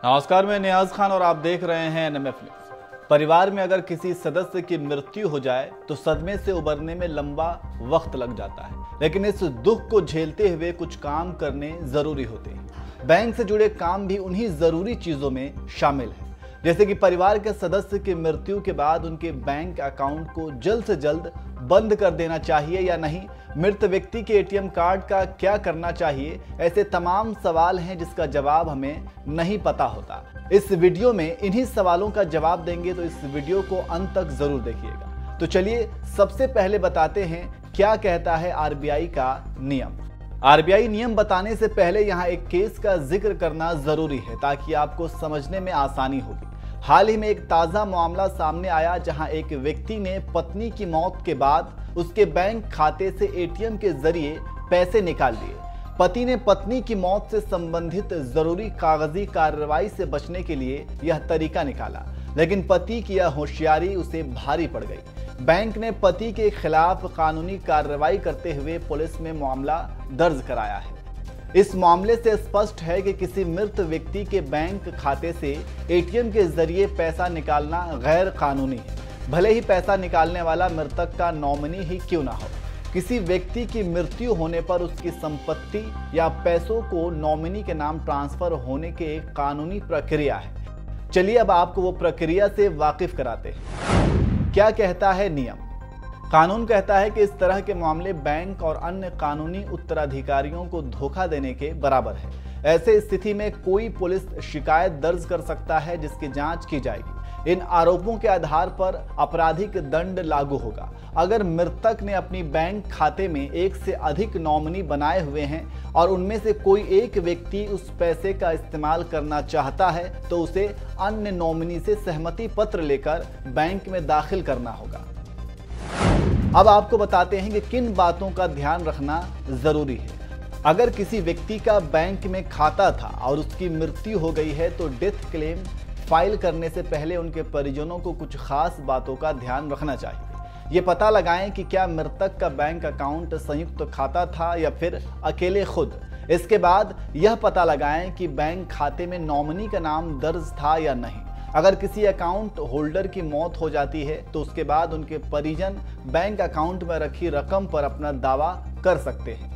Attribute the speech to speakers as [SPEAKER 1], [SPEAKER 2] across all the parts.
[SPEAKER 1] नमस्कार, मैं नियाज खान और आप देख रहे हैं NMF न्यूज। परिवार में अगर किसी सदस्य की मृत्यु हो जाए तो सदमे से उबरने में लंबा वक्त लग जाता है, लेकिन इस दुख को झेलते हुए कुछ काम करने जरूरी होते हैं। बैंक से जुड़े काम भी उन्हीं जरूरी चीजों में शामिल है, जैसे कि परिवार के सदस्य की मृत्यु के बाद उनके बैंक अकाउंट को जल्द से जल्द बंद कर देना चाहिए या नहीं, मृत व्यक्ति के ATM कार्ड का क्या करना चाहिए। ऐसे तमाम सवाल हैं जिसका जवाब हमें नहीं पता होता। इस वीडियो में इन्हीं सवालों का जवाब देंगे, तो इस वीडियो को अंत तक जरूर देखिएगा। तो चलिए सबसे पहले बताते हैं क्या कहता है RBI का नियम। RBI नियम बताने से पहले यहाँ एक केस का जिक्र करना जरूरी है ताकि आपको समझने में आसानी होगी। हाल ही में एक ताजा मामला सामने आया जहां एक व्यक्ति ने पत्नी की मौत के बाद उसके बैंक खाते से ATM के जरिए पैसे निकाल लिए। पति ने पत्नी की मौत से संबंधित जरूरी कागजी कार्रवाई से बचने के लिए यह तरीका निकाला, लेकिन पति की यह होशियारी उसे भारी पड़ गई। बैंक ने पति के खिलाफ कानूनी कार्रवाई करते हुए पुलिस में मामला दर्ज कराया है। इस मामले से स्पष्ट है कि किसी मृत व्यक्ति के बैंक खाते से ATM के जरिए पैसा निकालना गैर कानूनी है, भले ही पैसा निकालने वाला मृतक का नॉमिनी ही क्यों ना हो। किसी व्यक्ति की मृत्यु होने पर उसकी संपत्ति या पैसों को नॉमिनी के नाम ट्रांसफर होने की एक कानूनी प्रक्रिया है। चलिए अब आपको वो प्रक्रिया से वाकिफ कराते हैं। क्या कहता है नियम? कानून कहता है कि इस तरह के मामले बैंक और अन्य कानूनी उत्तराधिकारियों को धोखा देने के बराबर है। ऐसे स्थिति में कोई पुलिस शिकायत दर्ज कर सकता है जिसकी जांच की जाएगी। इन आरोपों के आधार पर आपराधिक दंड लागू होगा। अगर मृतक ने अपनी बैंक खाते में एक से अधिक नॉमिनी बनाए हुए हैं और उनमें से कोई एक व्यक्ति उस पैसे का इस्तेमाल करना चाहता है तो उसे अन्य नॉमिनी से सहमति पत्र लेकर बैंक में दाखिल करना होगा। अब आपको बताते हैं कि किन बातों का ध्यान रखना जरूरी है। अगर किसी व्यक्ति का बैंक में खाता था और उसकी मृत्यु हो गई है तो डेथ क्लेम फाइल करने से पहले उनके परिजनों को कुछ खास बातों का ध्यान रखना चाहिए। ये पता लगाएं कि क्या मृतक का बैंक अकाउंट संयुक्त खाता था या फिर अकेले खुद। इसके बाद यह पता लगाएं कि बैंक खाते में नॉमिनी का नाम दर्ज था या नहीं। अगर किसी अकाउंट होल्डर की मौत हो जाती है तो उसके बाद उनके परिजन बैंक अकाउंट में रखी रकम पर अपना दावा कर सकते हैं।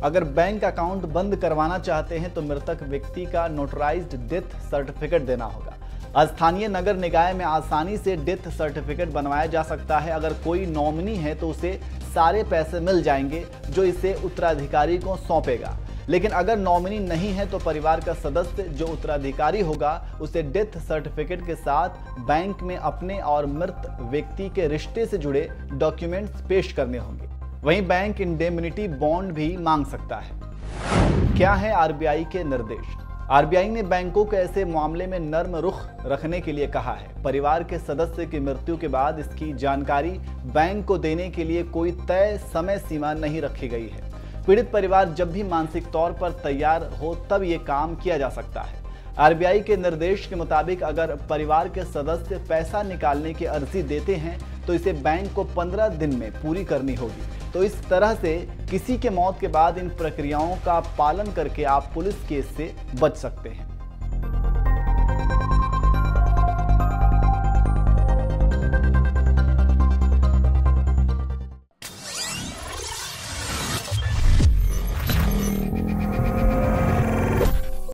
[SPEAKER 1] अगर बैंक अकाउंट बंद करवाना चाहते हैं तो मृतक व्यक्ति का नोटराइज्ड डेथ सर्टिफिकेट देना होगा। स्थानीय नगर निकाय में आसानी से डेथ सर्टिफिकेट बनवाया जा सकता है। अगर कोई नॉमिनी है तो उसे सारे पैसे मिल जाएंगे जो इसे उत्तराधिकारी को सौंपेगा, लेकिन अगर नॉमिनी नहीं है तो परिवार का सदस्य जो उत्तराधिकारी होगा उसे डेथ सर्टिफिकेट के साथ बैंक में अपने और मृत व्यक्ति के रिश्ते से जुड़े डॉक्यूमेंट्स पेश करने होंगे। वहीं बैंक इंडेमनिटी बॉन्ड भी मांग सकता है। क्या है RBI के निर्देश? RBI ने बैंकों को ऐसे मामले में नर्म रुख रखने के लिए कहा है। परिवार के सदस्य की मृत्यु के बाद इसकी जानकारी बैंक को देने के लिए कोई तय समय सीमा नहीं रखी गई है। पीड़ित परिवार जब भी मानसिक तौर पर तैयार हो तब ये काम किया जा सकता है। RBI के निर्देश के मुताबिक अगर परिवार के सदस्य पैसा निकालने की अर्जी देते हैं तो इसे बैंक को 15 दिन में पूरी करनी होगी। तो इस तरह से किसी के मौत के बाद इन प्रक्रियाओं का पालन करके आप पुलिस केस से बच सकते हैं।